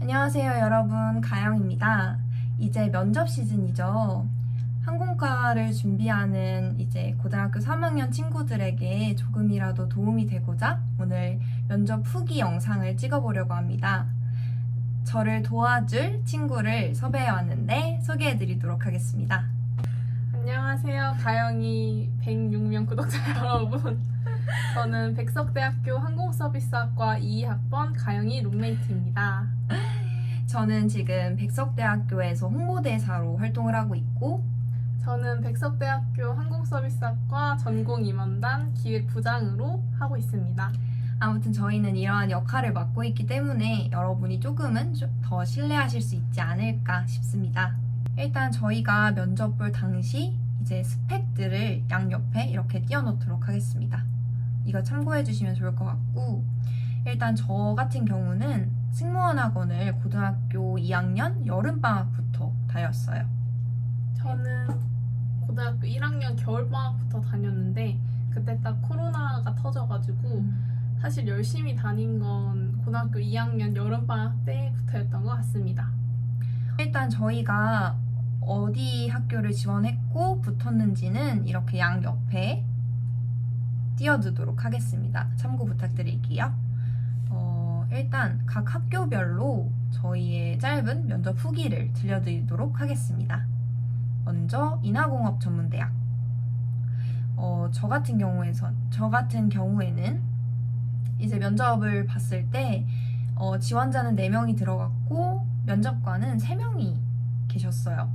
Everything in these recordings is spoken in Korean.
안녕하세요, 여러분. 가영입니다. 이제 면접 시즌이죠. 항공과를 준비하는 이제 고등학교 3학년 친구들에게 조금이라도 도움이 되고자 오늘 면접 후기 영상을 찍어보려고 합니다. 저를 도와줄 친구를 섭외해 왔는데 소개해 드리도록 하겠습니다. 안녕하세요. 가영이 106명 구독자 여러분. 저는 백석대학교 항공서비스학과 2학번 가영이 룸메이트입니다. 저는 지금 백석대학교에서 홍보대사로 활동을 하고 있고, 저는 백석대학교 항공서비스학과 전공임원단 기획부장으로 하고 있습니다. 아무튼 저희는 이러한 역할을 맡고 있기 때문에 여러분이 조금은 더 신뢰하실 수 있지 않을까 싶습니다. 일단 저희가 면접 볼 당시 이제 스펙들을 양옆에 이렇게 띄워놓도록 하겠습니다. 이거 참고해 주시면 좋을 것 같고, 일단 저 같은 경우는 승무원 학원을 고등학교 2학년 여름방학부터 다녔어요. 저는 고등학교 1학년 겨울방학부터 다녔는데 그때 딱 코로나가 터져가지고 사실 열심히 다닌 건 고등학교 2학년 여름방학 때부터였던 것 같습니다. 일단 저희가 어디 학교를 지원했고 붙었는지는 이렇게 양옆에 띄워두도록 하겠습니다. 참고 부탁드릴게요. 일단 각 학교별로 저희의 짧은 면접 후기를 들려드리도록 하겠습니다. 먼저 인하공업전문대학. 저 같은 경우에는 이제 면접을 봤을 때 지원자는 4명이 들어갔고 면접관은 3명이 계셨어요.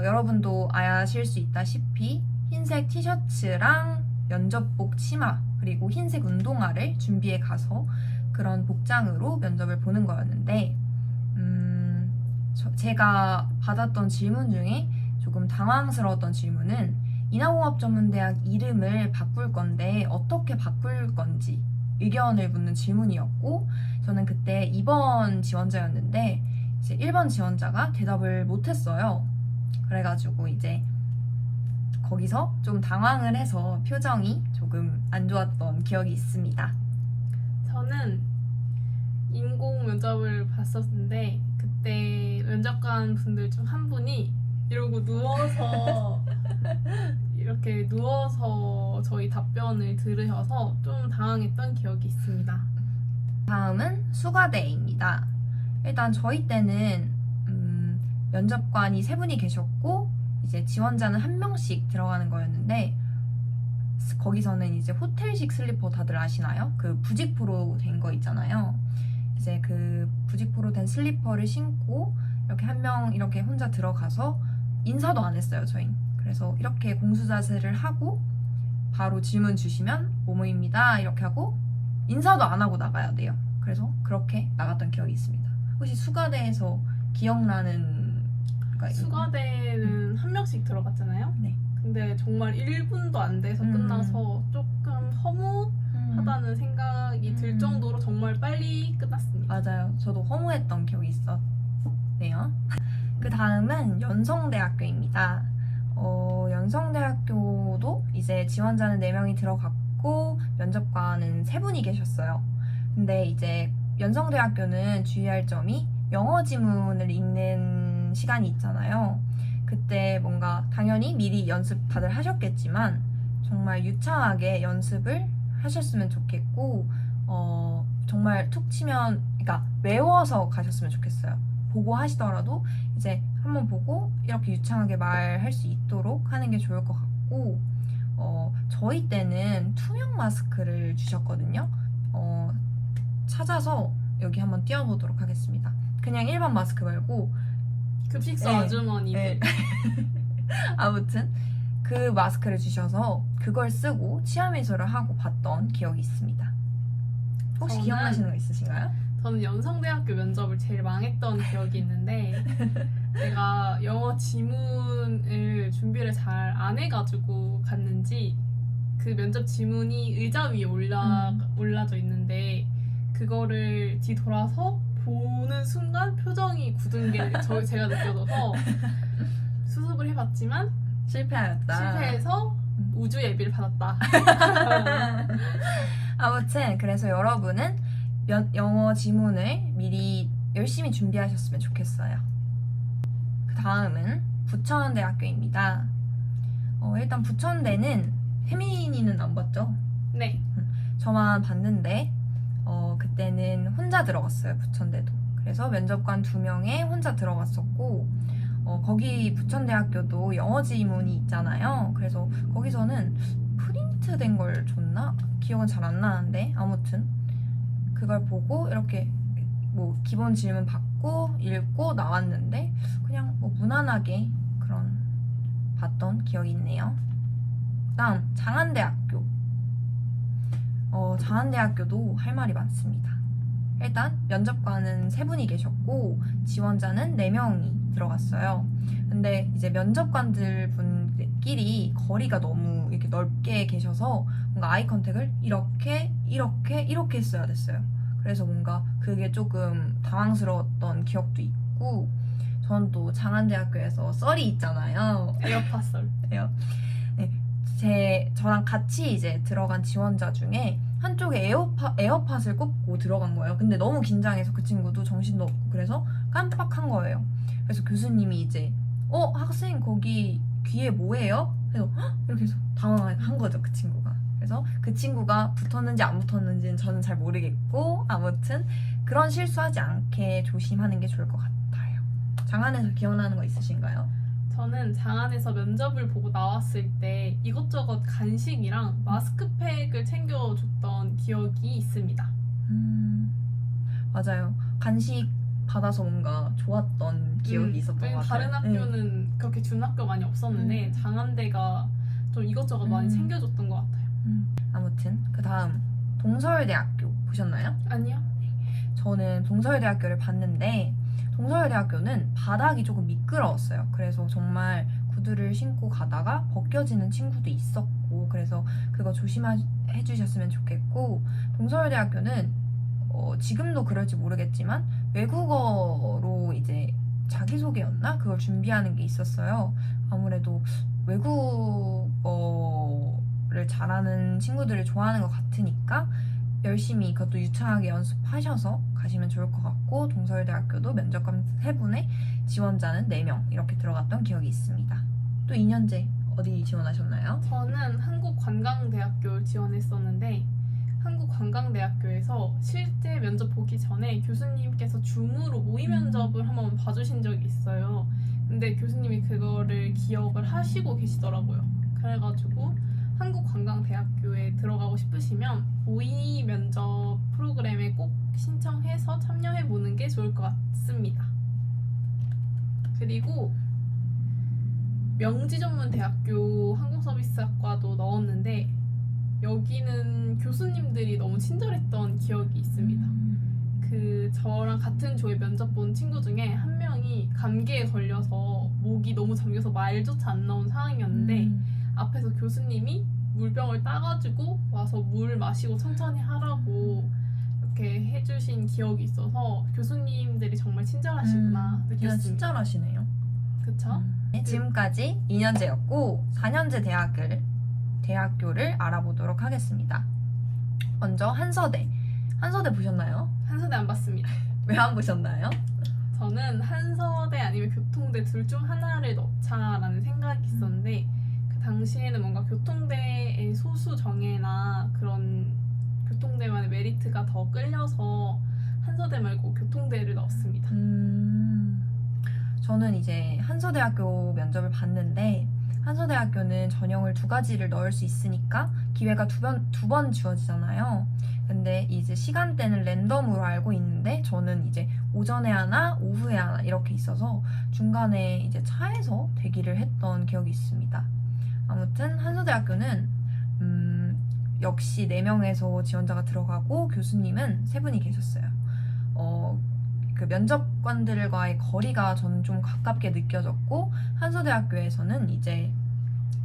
여러분도 아실 수 있다시피 흰색 티셔츠랑 면접복 치마 그리고 흰색 운동화를 준비해 가서 그런 복장으로 면접을 보는 거였는데 제가 받았던 질문 중에 조금 당황스러웠던 질문은 인하공업전문대학 이름을 바꿀 건데 어떻게 바꿀 건지 의견을 묻는 질문이었고, 저는 그때 2번 지원자였는데 이제 1번 지원자가 대답을 못했어요. 그래가지고 이제 거기서 좀 당황을 해서 표정이 조금 안 좋았던 기억이 있습니다. 저는 인공 면접을 봤었는데 그때 면접관 분들 중 한 분이 이러고 이렇게 누워서 저희 답변을 들으셔서 좀 당황했던 기억이 있습니다. 다음은 수가대입니다. 일단 저희 때는 면접관이 3분이 계셨고 이제 지원자는 1명씩 들어가는 거였는데, 거기서는 이제 호텔식 슬리퍼 다들 아시나요? 그 부직포로 된 거 있잖아요. 이제 그 부직포로 된 슬리퍼를 신고 이렇게 1명 이렇게 혼자 들어가서 인사도 안 했어요, 저희. 그래서 이렇게 공수자세를 하고 바로 질문 주시면 뭐뭐입니다 이렇게 하고 인사도 안 하고 나가야 돼요. 그래서 그렇게 나갔던 기억이 있습니다. 혹시 수가대에서 기억나는 수가대는 1명씩 들어갔잖아요. 네. 근데 정말 1분도 안 돼서 끝나서 조금 허무하다는 생각이 들 정도로 정말 빨리 끝났습니다. 맞아요. 저도 허무했던 기억이 있었네요. 그 다음은 연성대학교입니다. 연성대학교도 이제 지원자는 4명이 들어갔고 면접관은 3분이 계셨어요. 근데 이제 연성대학교는 주의할 점이 영어 지문을 읽는 시간이 있잖아요. 그때 뭔가 당연히 미리 연습 다들 하셨겠지만 정말 유창하게 연습을 하셨으면 좋겠고, 정말 툭 치면, 그러니까 외워서 가셨으면 좋겠어요. 보고 하시더라도 이제 한번 보고 이렇게 유창하게 말할 수 있도록 하는 게 좋을 것 같고, 저희 때는 투명 마스크를 주셨거든요. 찾아서 여기 한번 띄워보도록 하겠습니다. 그냥 일반 마스크 말고 급식소 네. 아주머니들. 네. 아무튼 그 마스크를 주셔서 그걸 쓰고 치아미소를 하고 봤던 기억이 있습니다. 혹시 기억나시는 거 있으신가요? 저는 연성대학교 면접을 제일 망했던 기억이 있는데 제가 영어 지문을 준비를 잘 안 해가지고 갔는지 그 면접 지문이 의자 위에 올라져 있는데 그거를 뒤돌아서 보는 순간 표정이 굳은 게 제가 느껴져서 수습을 해봤지만 실패해서 우주 예비를 받았다. 아무튼 그래서 여러분은 영어 지문을 미리 열심히 준비하셨으면 좋겠어요. 그 다음은 부천대학교입니다. 일단 부천대는 혜민이는 안 봤죠? 네. 저만 봤는데 그때는 혼자 들어갔어요. 부천대도. 그래서 면접관 2명에 혼자 들어갔었고 거기 부천대학교도 영어 지문이 있잖아요. 그래서 거기서는 프린트된 걸 줬나? 기억은 잘 안 나는데 아무튼 그걸 보고 이렇게 뭐 기본 질문 받고 읽고 나왔는데 그냥 뭐 무난하게 그런 봤던 기억이 있네요. 그다음 장안대학교. 장안대학교도 할 말이 많습니다. 일단 면접관은 3분이 계셨고 지원자는 4명이 들어갔어요. 근데 이제 면접관들 분끼리 거리가 너무 이렇게 넓게 계셔서 뭔가 아이 컨택을 이렇게 했어야 됐어요. 그래서 뭔가 그게 조금 당황스러웠던 기억도 있고, 전 또 장안대학교에서 썰이 있잖아요. 에어팟 썰. 저랑 같이 이제 들어간 지원자 중에 한쪽에 에어팟을 꽂고 들어간 거예요. 근데 너무 긴장해서 그 친구도 정신도 없고 그래서 깜빡한 거예요. 그래서 교수님이 이제 학생 거기 귀에 뭐예요? 그래서 이렇게 해서 당황한 거죠, 그 친구가. 그래서 그 친구가 붙었는지 안 붙었는지는 저는 잘 모르겠고 아무튼 그런 실수하지 않게 조심하는 게 좋을 것 같아요. 장안에서 기억나는 거 있으신가요? 저는 장안에서 면접을 보고 나왔을 때 이것저것 간식이랑 마스크팩을 챙겨줬던 기억이 있습니다. 맞아요. 간식 받아서 뭔가 좋았던 기억이 있었던 것 같아요. 다른 학교는 그렇게 준 학교 많이 없었는데 장안대가 좀 이것저것 많이 챙겨줬던 것 같아요. 아무튼 그 다음 동서울대학교 보셨나요? 아니요. 저는 동서울대학교를 봤는데 동서울대학교는 바닥이 조금 미끄러웠어요. 그래서 정말 구두를 신고 가다가 벗겨지는 친구도 있었고 그래서 그거 조심해 주셨으면 좋겠고, 동서울대학교는 지금도 그럴지 모르겠지만 외국어로 이제 자기소개였나? 그걸 준비하는 게 있었어요. 아무래도 외국어를 잘하는 친구들을 좋아하는 것 같으니까 열심히 그것도 유창하게 연습하셔서 가시면 좋을 것 같고, 동서울대학교도 면접관 3분에 지원자는 4명 이렇게 들어갔던 기억이 있습니다. 또 2년제 어디 지원하셨나요? 저는 한국관광대학교 지원했었는데 한국관광대학교에서 실제 면접 보기 전에 교수님께서 줌으로 모의 면접을 한번 봐주신 적이 있어요. 근데 교수님이 그거를 기억을 하시고 계시더라고요. 그래가지고 한국관광대학교에 들어가고 싶으시면 모의 면접 프로그램에 꼭 신청해서 참여해보는 게 좋을 것 같습니다. 그리고 명지전문대학교 항공서비스학과도 넣었는데 여기는 교수님들이 너무 친절했던 기억이 있습니다. 저랑 같은 조에 면접 본 친구 중에 한 명이 감기에 걸려서 목이 너무 잠겨서 말조차 안 나온 상황이었는데 앞에서 교수님이 물병을 따가지고 와서 물 마시고 천천히 하라고 이렇게 해주신 기억이 있어서 교수님들이 정말 친절하시구나 느꼈습니다. 친절하시네요. 그쵸? 지금까지 2년제였고 4년제 대학교를 알아보도록 하겠습니다. 먼저 한서대 보셨나요? 한서대 안 봤습니다. 왜 안 보셨나요? 저는 한서대 아니면 교통대 둘 중 하나를 넣자라는 생각이 있었는데 그 당시에는 뭔가 교통대의 소수 정예나 그런 교통대만의 메리트가 더 끌려서 한서대 말고 교통대를 넣었습니다. 저는 이제 한서대학교 면접을 봤는데 한서대학교는 전형을 2가지를 넣을 수 있으니까 기회가 두 번 주어지잖아요. 근데 이제 시간대는 랜덤으로 알고 있는데 저는 이제 오전에 하나, 오후에 하나 이렇게 있어서 중간에 이제 차에서 대기를 했던 기억이 있습니다. 아무튼 한서대학교는 역시 4명에서 지원자가 들어가고 교수님은 3분이 계셨어요. 그 면접관들과의 거리가 저는 좀 가깝게 느껴졌고, 한서대학교에서는 이제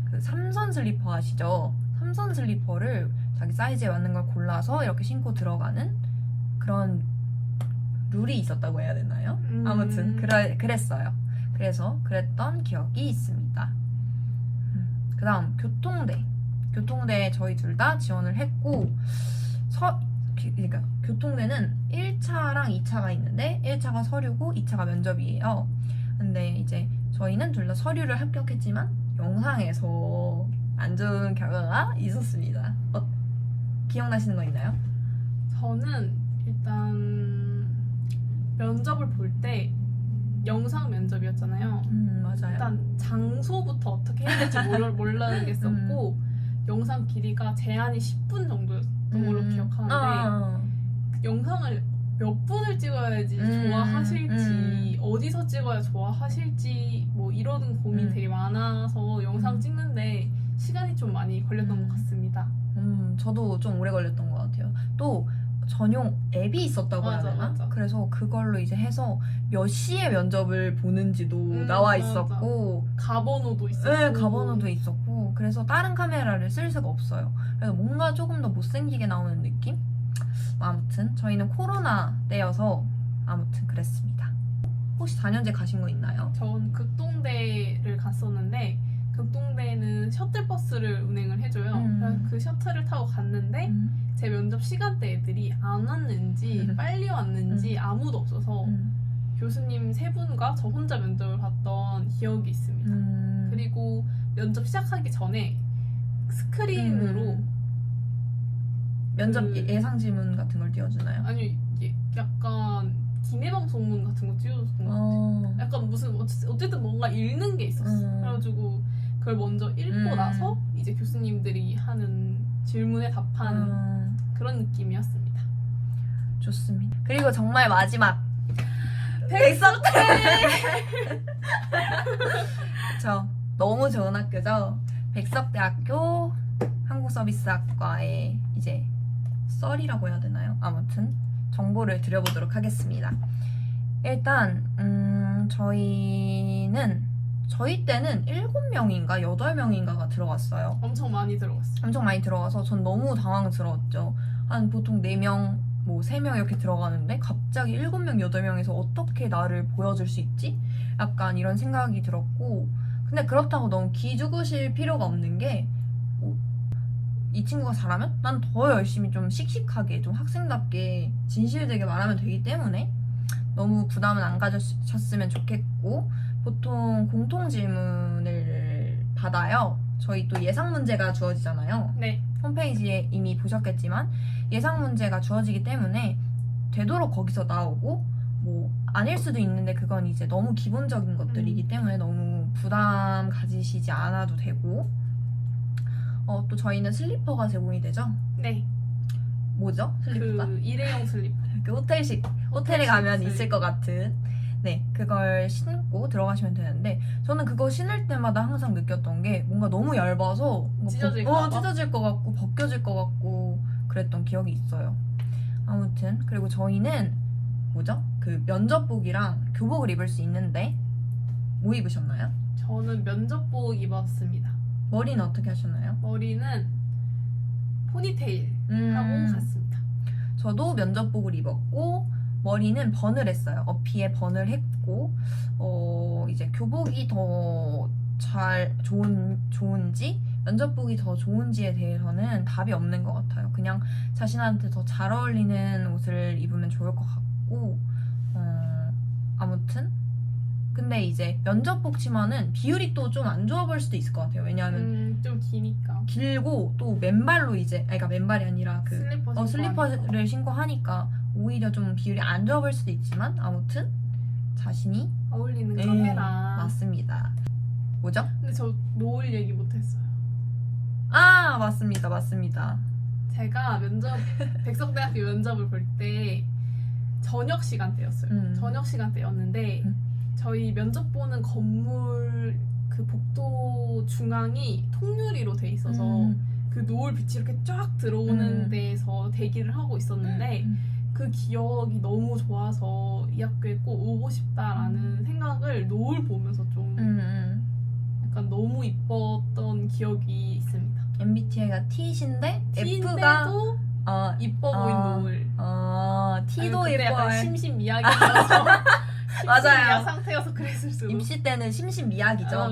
그 3선 슬리퍼 아시죠? 3선 슬리퍼를 자기 사이즈에 맞는 걸 골라서 이렇게 신고 들어가는 그런 룰이 있었다고 해야 되나요? 아무튼 그랬어요. 그래서 그랬던 기억이 있습니다. 그 다음 교통대 저희 둘 다 지원을 했고 그러니까 교통대는 1차랑 2차가 있는데 1차가 서류고 2차가 면접이에요. 근데 이제 저희는 둘 다 서류를 합격했지만 영상에서 안 좋은 결과가 있었습니다. 기억나시는 거 있나요? 저는 일단 면접을 볼 때 영상 면접이었잖아요. 맞아요. 일단 장소부터 어떻게 해야 될지 모르겠었고 영상 길이가 제한이 10분 정도였던 걸로 기억하는데 그 영상을 몇 분을 찍어야지 좋아하실지 어디서 찍어야 좋아하실지 뭐 이런 고민 되게 많아서 영상 찍는데 시간이 좀 많이 걸렸던 것 같습니다. 저도 좀 오래 걸렸던 것 같아요. 또 전용 앱이 있었다고 해야 되나? 맞아. 그래서 그걸로 이제 해서 몇 시에 면접을 보는지도 나와 있었고 가번호도 있었고 네, 가번호도 있었고 그래서 다른 카메라를 쓸 수가 없어요. 그래서 뭔가 조금 더 못생기게 나오는 느낌? 아무튼 저희는 코로나 때여서 아무튼 그랬습니다. 혹시 4년제 가신 거 있나요? 전 극동대를 갔었는데 극동대는 셔틀버스를 운행을 해줘요. 그래서 그 셔틀을 타고 갔는데 제 면접 시간대 애들이 안 왔는지 빨리 왔는지 아무도 없어서 교수님 세 분과 저 혼자 면접을 봤던 기억이 있습니다. 그리고 면접 시작하기 전에 스크린으로 면접 예상 질문 같은 걸 띄워주나요? 아니 약간 기내방송문 같은 거 띄워줬던 것 같아요. 약간 무슨 어쨌든 뭔가 읽는 게 있었어. 그래가지고 그걸 먼저 읽고 나서 이제 교수님들이 하는 질문에 답하는 그런 느낌이었습니다. 좋습니다. 그리고 정말 마지막 백석대! 그쵸. 너무 좋은 학교죠. 백석대학교 한국서비스학과의 이제 썰이라고 해야 되나요? 아무튼 정보를 드려보도록 하겠습니다. 일단 저희 때는 7명인가 8명인가가 들어갔어요. 엄청 많이 들어갔어요. 엄청 많이 들어가서 전 너무 당황스러웠죠. 한 보통 4명, 뭐 3명 이렇게 들어가는데 갑자기 7명, 8명에서 어떻게 나를 보여줄 수 있지? 약간 이런 생각이 들었고 근데 그렇다고 너무 기죽으실 필요가 없는 게 이 친구가 잘하면 난 더 열심히 좀 씩씩하게 좀 학생답게 진실되게 말하면 되기 때문에 너무 부담은 안 가졌으면 좋겠고 보통 공통 질문을 받아요. 저희 또 예상 문제가 주어지잖아요. 네. 홈페이지에 이미 보셨겠지만 예상 문제가 주어지기 때문에 되도록 거기서 나오고 뭐 아닐 수도 있는데 그건 이제 너무 기본적인 것들이기 때문에 너무 부담 가지시지 않아도 되고 또 저희는 슬리퍼가 제공이 되죠? 네. 뭐죠? 슬리퍼가? 그 일회용 슬리퍼. 그 호텔에 가면 있을 것 같은 네, 그걸 신고 들어가시면 되는데 저는 그거 신을 때마다 항상 느꼈던 게 뭔가 너무 얇아서 찢어질 것 같고 벗겨질 것 같고 그랬던 기억이 있어요. 아무튼 그리고 저희는 뭐죠? 그 면접복이랑 교복을 입을 수 있는데 뭐 입으셨나요? 저는 면접복 입었습니다. 머리는 어떻게 하셨나요? 머리는 포니테일 하고 갔습니다. 저도 면접복을 입었고 머리는 번을 했어요. 어피에 번을 했고 이제 교복이 더 좋은지 면접복이 더 좋은지에 대해서는 답이 없는 것 같아요. 그냥 자신한테 더 잘 어울리는 옷을 입으면 좋을 것 같고 아무튼 근데 이제 면접복 치마는 비율이 또 좀 안 좋아 보일 수도 있을 것 같아요. 왜냐하면 좀 기니까 길고 또 맨발로 이제 그러니까 맨발이 아니라 그 슬리퍼를 신고 하니까 오히려 좀 비율이 안 좋아 보일 수도 있지만 아무튼 자신이 어울리는 거 해라. 맞습니다. 뭐죠? 근데 저 노을 얘기 못했어요. 아 맞습니다. 제가 백석대학교 면접을 볼 때 저녁 시간대였어요. 저녁 시간대였는데 저희 면접 보는 건물 그 복도 중앙이 통유리로 돼 있어서 그 노을 빛이 이렇게 쫙 들어오는 데서 대기를 하고 있었는데 그 기억이 너무 좋아서 이 학교에 꼭 오고 싶다라는 생각을 노을 보면서 좀 약간 너무 이뻤던 기억이 있습니다. MBTI가 T신데 T인데도 F가 이뻐 보인 노을. T도 예뻐요. 약간 예뻐요. 심심미약이어서 맞아요. 상태여서 그랬을 수도. 입시 때는 심심미약이죠.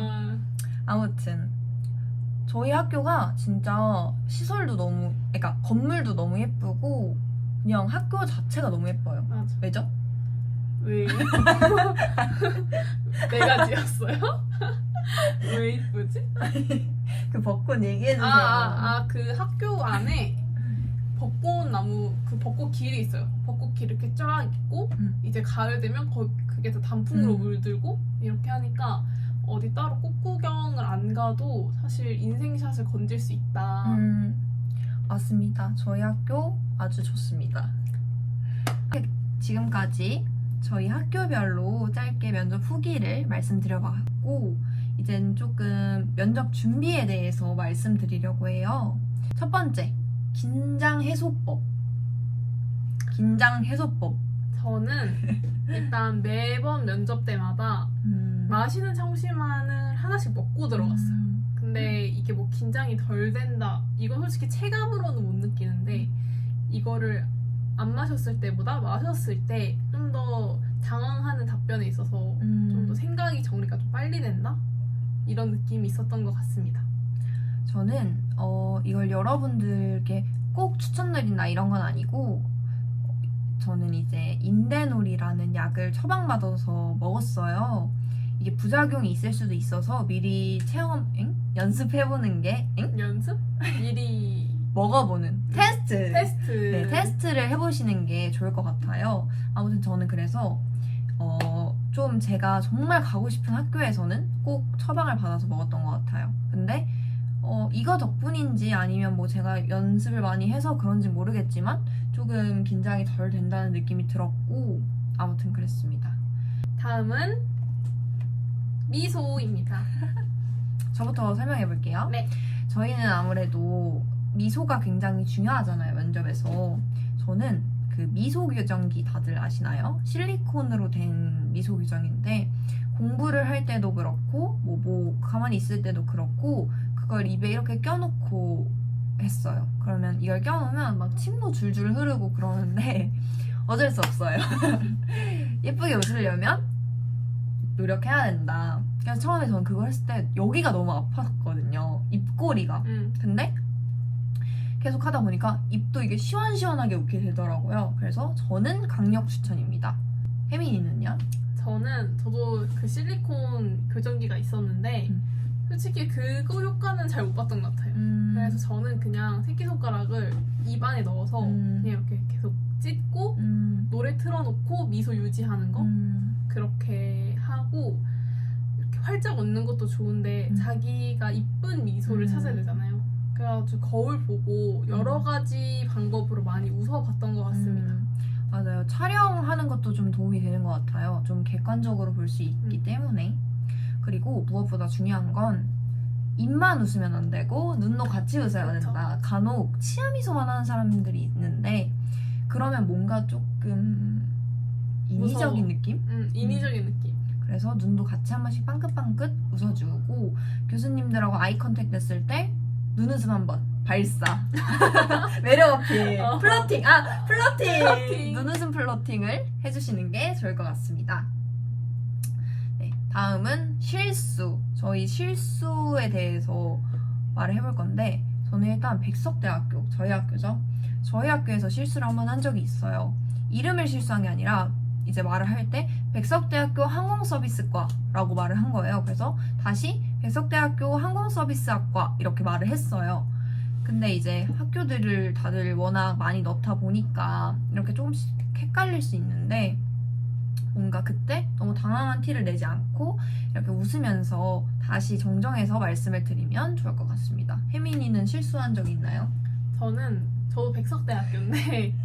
아무튼 저희 학교가 진짜 시설도 너무, 그러니까 건물도 너무 예쁘고 그냥 학교 자체가 너무 예뻐요. 맞아. 왜죠? 왜? 내가 지었어요? 왜 이쁘지? 그 벚꽃 얘기해주세요. 그 학교 안에 벚꽃 나무, 그 벚꽃 길이 있어요. 벚꽃 길 이렇게 쫙 있고, 이제 가을 되면 그게 다 단풍으로 물들고, 이렇게 하니까 어디 따로 꽃 구경을 안 가도 사실 인생샷을 건질 수 있다. 맞습니다. 저희 학교 아주 좋습니다. 지금까지 저희 학교별로 짧게 면접 후기를 말씀드려봤고, 이젠 조금 면접 준비에 대해서 말씀드리려고 해요. 첫 번째, 긴장 해소법. 긴장 해소법. 저는 일단 매번 면접 때마다 마시는 청심환을 하나씩 먹고 들어갔어요. 근데 이게 뭐 긴장이 덜 된다. 이건 솔직히 체감으로는 못 느끼는데 이거를 안 마셨을 때보다 마셨을 때 좀 더 당황하는 답변에 있어서 좀 더 생각이 정리가 좀 빨리 된다? 이런 느낌이 있었던 것 같습니다. 저는 이걸 여러분들께 꼭 추천드린다 이런 건 아니고, 저는 이제 인대놀이라는 약을 처방받아서 먹었어요. 이게 부작용이 있을 수도 있어서 미리 연습해보는 게 연습? 미리 먹어보는 테스트. 네, 테스트. 테스트를 해보시는 게 좋을 것 같아요. 아무튼 저는 그래서 좀 제가 정말 가고 싶은 학교에서는 꼭 처방을 받아서 먹었던 것 같아요. 근데 이거 덕분인지 아니면 뭐 제가 연습을 많이 해서 그런지 모르겠지만 조금 긴장이 덜 된다는 느낌이 들었고, 아무튼 그랬습니다. 다음은 미소입니다. 저부터 설명해 볼게요. 네. 저희는 아무래도 미소가 굉장히 중요하잖아요, 면접에서. 저는 그 미소 교정기 다들 아시나요? 실리콘으로 된 미소 교정인데, 공부를 할 때도 그렇고 뭐 가만히 있을 때도 그렇고 그걸 입에 이렇게 껴놓고 했어요. 그러면 이걸 껴놓으면 막 침도 줄줄 흐르고 그러는데 어쩔 수 없어요. 예쁘게 웃으려면 노력해야 된다. 그래서 처음에 저는 그거 했을 때 여기가 너무 아팠거든요. 입꼬리가. 근데 계속 하다 보니까 입도 이게 시원시원하게 웃게 되더라고요. 그래서 저는 강력 추천입니다. 혜민이는요? 저도 그 실리콘 교정기가 있었는데 솔직히 그거 효과는 잘 못 봤던 것 같아요. 그래서 저는 그냥 새끼손가락을 입 안에 넣어서 그냥 이렇게 계속 찢고 노래 틀어놓고 미소 유지하는 거 그렇게 하고, 이렇게 활짝 웃는 것도 좋은데 자기가 이쁜 미소를 찾아야 되잖아요. 그래가지고 거울 보고 여러 가지 방법으로 많이 웃어봤던 것 같습니다. 맞아요. 촬영하는 것도 좀 도움이 되는 것 같아요. 좀 객관적으로 볼 수 있기 때문에. 그리고 무엇보다 중요한 건 입만 웃으면 안 되고 눈도 같이 웃어야 그쵸. 된다. 간혹 치아 미소만 하는 사람들이 있는데 그러면 뭔가 조금 인위적인 느낌? 인위적인 느낌. 그래서 눈도 같이 한 번씩 빵긋빵긋 웃어주고, 교수님들하고 아이 컨택 됐을 때 눈웃음 한 번 발사. 매력 어필. 플러팅. 플러팅. 눈웃음 플러팅을 해주시는 게 좋을 것 같습니다. 네, 다음은 실수. 저희 실수에 대해서 말을 해볼 건데, 저는 일단 백석대학교, 저희 학교죠. 저희 학교에서 실수를 한 번 한 적이 있어요. 이름을 실수한 게 아니라 이제 말을 할 때 백석대학교 항공서비스과라고 말을 한 거예요. 그래서 다시 백석대학교 항공서비스학과 이렇게 말을 했어요. 근데 이제 학교들을 다들 워낙 많이 넣다 보니까 이렇게 조금씩 헷갈릴 수 있는데, 뭔가 그때 너무 당황한 티를 내지 않고 이렇게 웃으면서 다시 정정해서 말씀을 드리면 좋을 것 같습니다. 혜민이는 실수한 적 있나요? 저도 백석대학교인데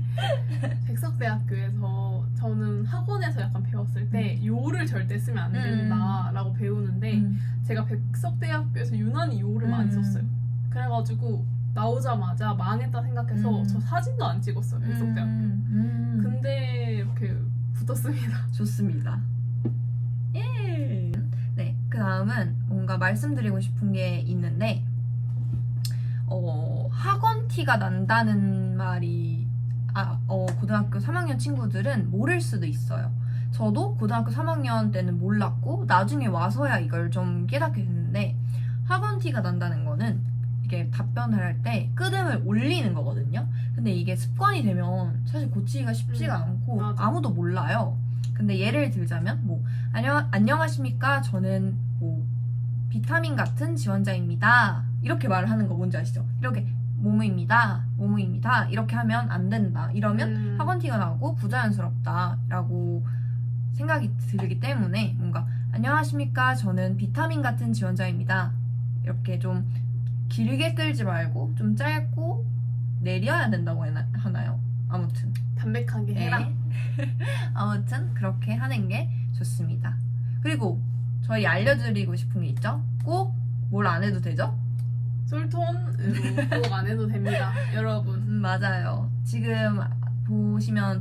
백석대학교에서 저는 학원에서 약간 배웠을 때 요를 절대 쓰면 안 된다라고 배우는데 제가 백석대학교에서 유난히 요를 많이 썼어요. 그래가지고 나오자마자 망했다 생각해서 저 사진도 안 찍었어요, 백석대학교. 근데 이렇게 붙었습니다. 좋습니다. 예. 네, 그 다음은 뭔가 말씀드리고 싶은 게 있는데, 학원 티가 난다는 말이 고등학교 3학년 친구들은 모를 수도 있어요. 저도 고등학교 3학년 때는 몰랐고 나중에 와서야 이걸 좀 깨닫게 됐는데, 학원 티가 난다는 거는 이게 답변을 할 때 끄듬을 올리는 거거든요. 근데 이게 습관이 되면 사실 고치기가 쉽지가 않고 맞아. 아무도 몰라요. 근데 예를 들자면 뭐 안녕하십니까? 저는 뭐 비타민 같은 지원자입니다. 이렇게 말을 하는 거 뭔지 아시죠? 이렇게 모모입니다. 이렇게 하면 안 된다. 이러면 학원 티가 나고 부자연스럽다라고 생각이 들기 때문에 뭔가 안녕하십니까? 저는 비타민 같은 지원자입니다. 이렇게 좀 길게 끌지 말고 좀 짧고 내려야 된다고 하나요? 아무튼 담백하게 해라. 네. 아무튼 그렇게 하는 게 좋습니다. 그리고 저희 알려드리고 싶은 게 있죠? 꼭 뭘 안 해도 되죠? 솔톤으로 꼭 안 해도 됩니다, 여러분. 맞아요. 지금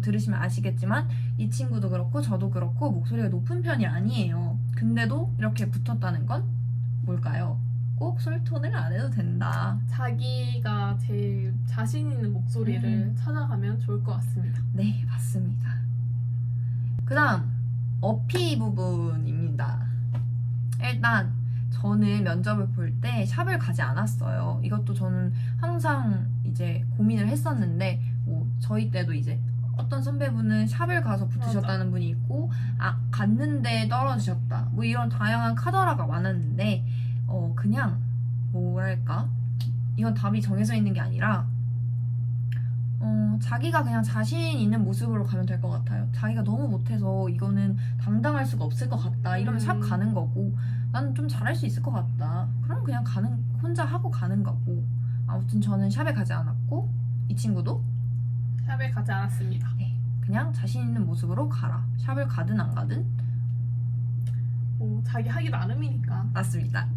들으시면 아시겠지만 이 친구도 그렇고 저도 그렇고 목소리가 높은 편이 아니에요. 근데도 이렇게 붙었다는 건 뭘까요? 꼭 솔톤을 안 해도 된다. 자기가 제일 자신 있는 목소리를 찾아가면 좋을 것 같습니다. 네, 맞습니다. 그 다음 어피 부분입니다. 일단 저는 면접을 볼 때 샵을 가지 않았어요. 이것도 저는 항상 이제 고민을 했었는데 뭐 저희 때도 이제 어떤 선배분은 샵을 가서 붙으셨다는 분이 있고 갔는데 떨어지셨다 뭐 이런 다양한 카더라가 많았는데 그냥 뭐랄까 이건 답이 정해져 있는 게 아니라 자기가 그냥 자신 있는 모습으로 가면 될 것 같아요. 자기가 너무 못해서 이거는 당당할 수가 없을 것 같다 이러면 샵 가는 거고 나는 좀 잘할 수 있을 것 같다 그럼 그냥 혼자 하고 가는 거고 아무튼 저는 샵에 가지 않았고 이 친구도 샵에 가지 않았습니다. 네, 그냥 자신 있는 모습으로 가라. 샵을 가든 안 가든 자기 하기 나름이니까. 맞습니다.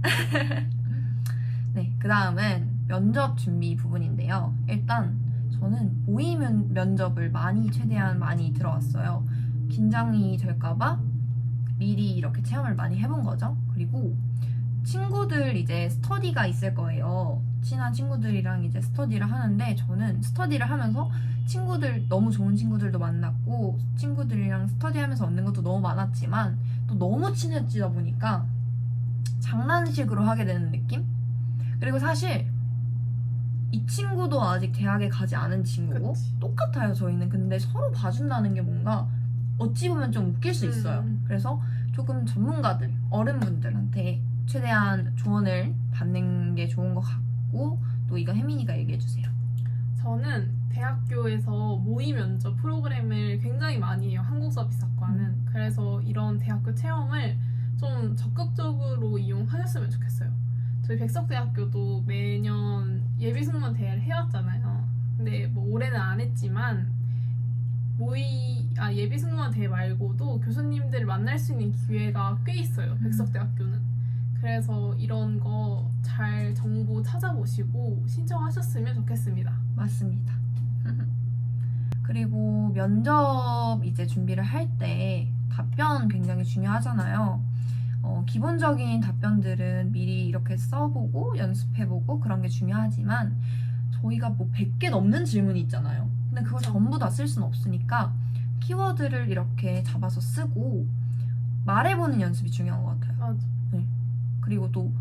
네, 그 다음은 면접 준비 부분인데요. 일단 저는 모의 면접을 최대한 많이 들어왔어요. 긴장이 될까봐 미리 이렇게 체험을 많이 해본 거죠. 그리고 친구들 이제 스터디가 있을 거예요. 친한 친구들이랑 이제 스터디를 하는데 저는 스터디를 하면서 너무 좋은 친구들도 만났고 친구들이랑 스터디하면서 얻는 것도 너무 많았지만 또 너무 친해지다 보니까 장난식으로 하게 되는 느낌? 그리고 사실 이 친구도 아직 대학에 가지 않은 친구고 그치. 똑같아요 저희는. 근데 서로 봐준다는 게 뭔가 어찌 보면 좀 웃길 수 있어요. 그래서 조금 전문가들, 어른분들한테 최대한 조언을 받는 게 좋은 것 같고 또 이거 혜민이가 얘기해주세요. 저는 대학교에서 모의 면접 프로그램을 굉장히 많이 해요. 한국서비스학과는. 그래서 이런 대학교 체험을 좀 적극적으로 이용하셨으면 좋겠어요. 저희 백석대학교도 매년 예비승무원 대회를 해왔잖아요. 근데 뭐 올해는 안 했지만 예비승무원 대회 말고도 교수님들을 만날 수 있는 기회가 꽤 있어요. 백석대학교는. 그래서 이런 거 잘 정보 찾아보시고 신청하셨으면 좋겠습니다. 맞습니다. 그리고 면접 이제 준비를 할 때 답변 굉장히 중요하잖아요. 기본적인 답변들은 미리 이렇게 써보고 연습해보고 그런 게 중요하지만 저희가 뭐 100개 넘는 질문이 있잖아요. 근데 그걸 전부 다 쓸 수는 없으니까 키워드를 이렇게 잡아서 쓰고 말해보는 연습이 중요한 것 같아요. 맞아. 네. 그리고 또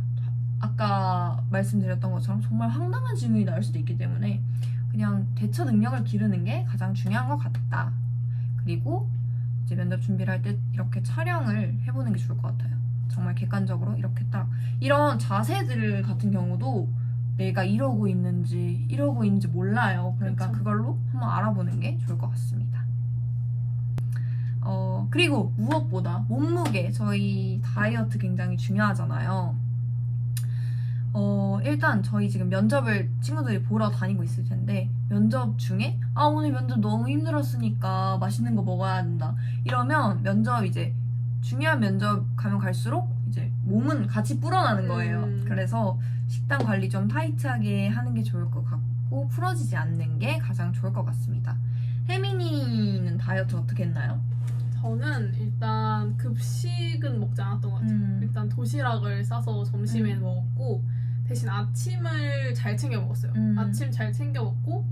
아까 말씀드렸던 것처럼 정말 황당한 질문이 나올 수도 있기 때문에 그냥 대처 능력을 기르는 게 가장 중요한 것 같다. 그리고 이제 면접 준비를 할 때 이렇게 촬영을 해보는 게 좋을 것 같아요. 정말 객관적으로 이렇게 딱 이런 자세들 같은 경우도 내가 이러고 있는지 몰라요. 그러니까 그쵸. 그걸로 한번 알아보는 게 좋을 것 같습니다. 그리고 무엇보다 몸무게, 저희 다이어트 굉장히 중요하잖아요. 일단 저희 지금 면접을 친구들이 보러 다니고 있을 텐데 면접 중에 오늘 면접 너무 힘들었으니까 맛있는 거 먹어야 된다 이러면 면접 이제 중요한 면접 가면 갈수록 이제 몸은 같이 불어나는 거예요. 그래서 식단 관리 좀 타이트하게 하는 게 좋을 것 같고 풀어지지 않는 게 가장 좋을 것 같습니다. 혜민이는 다이어트 어떻게 했나요? 저는 일단 급식은 먹지 않았던 것 같아요. 일단 도시락을 싸서 점심에 먹었고 대신 아침을 잘 챙겨 먹었어요. 아침 잘 챙겨 먹고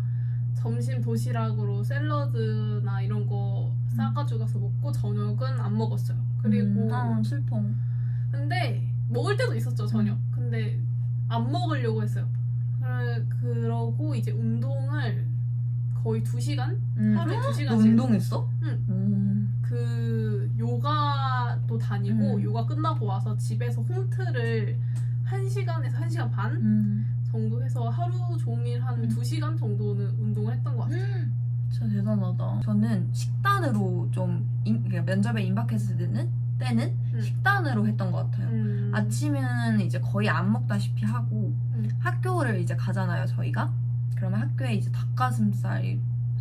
점심 도시락으로 샐러드나 이런 거 싸가지고 가서 먹고 저녁은 안 먹었어요. 그리고 슬퍼. 근데 먹을 때도 있었죠 저녁. 근데 안 먹으려고 했어요. 그러고 이제 운동을 거의 2시간? 하루에 너 2시간씩 운동했어? 응. 그 요가도 다니고 요가 끝나고 와서 집에서 홈트를 1시간에서 1시간 반 정도 해서 하루 종일 한 2시간 정도는 운동을 했던 것 같아요. 진짜 대단하다. 저는 식단으로 좀 그러니까 면접에 임박했을 때는 식단으로 했던 것 같아요. 아침에는 이제 거의 안 먹다시피 하고 학교를 이제 가잖아요, 저희가. 그러면 학교에 이제 닭가슴살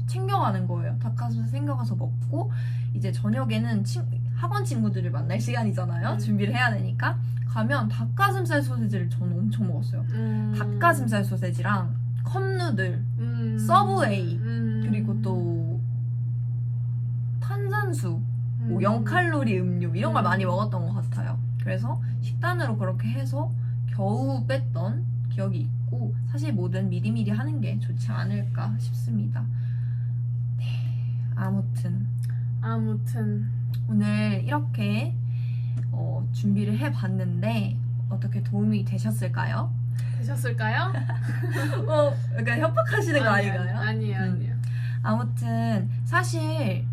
챙겨가는 거예요. 닭가슴살 챙겨가서 먹고 이제 저녁에는 학원 친구들을 만날 시간이잖아요. 준비를 해야 되니까 가면 닭가슴살 소세지를 저는 엄청 먹었어요. 닭가슴살 소세지랑 컵누들, 서브웨이 그리고 또 탄산수, 뭐 0칼로리 음료 이런 걸 많이 먹었던 것 같아요. 그래서 식단으로 그렇게 해서 겨우 뺐던 기억이 있고 사실 뭐든 미리미리 하는 게 좋지 않을까 싶습니다. 네, 아무튼 오늘 이렇게 준비를 해봤는데 어떻게 도움이 되셨을까요? 되셨을까요? 약간 협박하시는 거 아닌가요? 아니에요. 아무튼 사실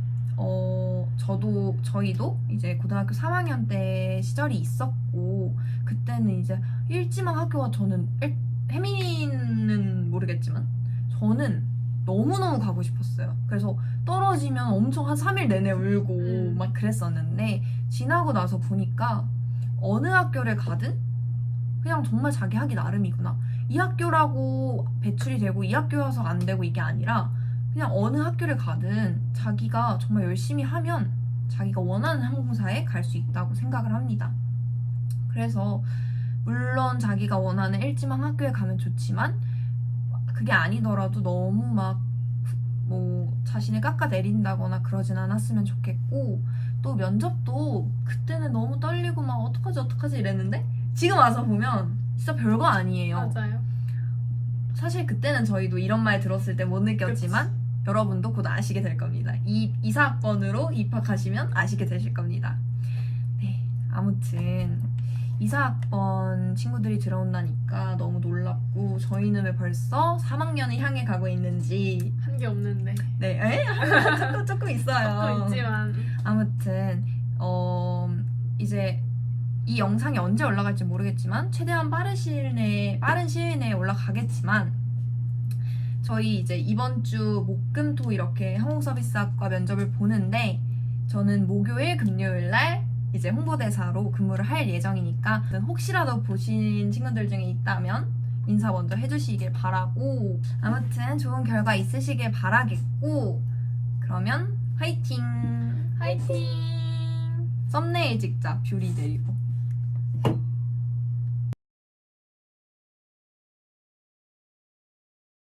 저희도 이제 고등학교 3학년 때 시절이 있었고 그때는 이제 일지망 학교가 저는 혜민이는 모르겠지만 저는 너무너무 가고 싶었어요. 그래서 떨어지면 엄청 한 3일 내내 울고 막 그랬었는데 지나고 나서 보니까 어느 학교를 가든 그냥 정말 자기 하기 나름이구나. 이 학교라고 배출이 되고 이 학교여서 안 되고 이게 아니라 그냥 어느 학교를 가든 자기가 정말 열심히 하면 자기가 원하는 항공사에 갈 수 있다고 생각을 합니다. 그래서 물론 자기가 원하는 일지망 학교에 가면 좋지만 그게 아니더라도 너무 막 뭐 자신을 깎아내린다거나 그러진 않았으면 좋겠고 또 면접도 그때는 너무 떨리고 막 어떡하지 이랬는데 지금 와서 보면 진짜 별거 아니에요. 맞아요. 사실 그때는 저희도 이런 말 들었을 때 못 느꼈지만 여러분도 곧 아시게 될 겁니다. 이사학번으로 입학하시면 아시게 되실 겁니다. 네, 아무튼 이사학번 친구들이 들어온다니까 너무 놀랍고 저희는 왜 벌써 3학년을 향해 가고 있는지 한 게 없는데. 네, 조금 있어요. 있지만 아무튼 이제 이 영상이 언제 올라갈지 모르겠지만 최대한 빠른 시일 내에 올라가겠지만 저희 이제 이번 주 목금토 이렇게 항공서비스학과 면접을 보는데 저는 목요일 금요일 날 이제 홍보대사로 근무를 할 예정이니까 혹시라도 보신 친구들 중에 있다면 인사 먼저 해주시길 바라고 아무튼 좋은 결과 있으시길 바라겠고 그러면 화이팅! 화이팅! 썸네일 찍자 뷰리 데리고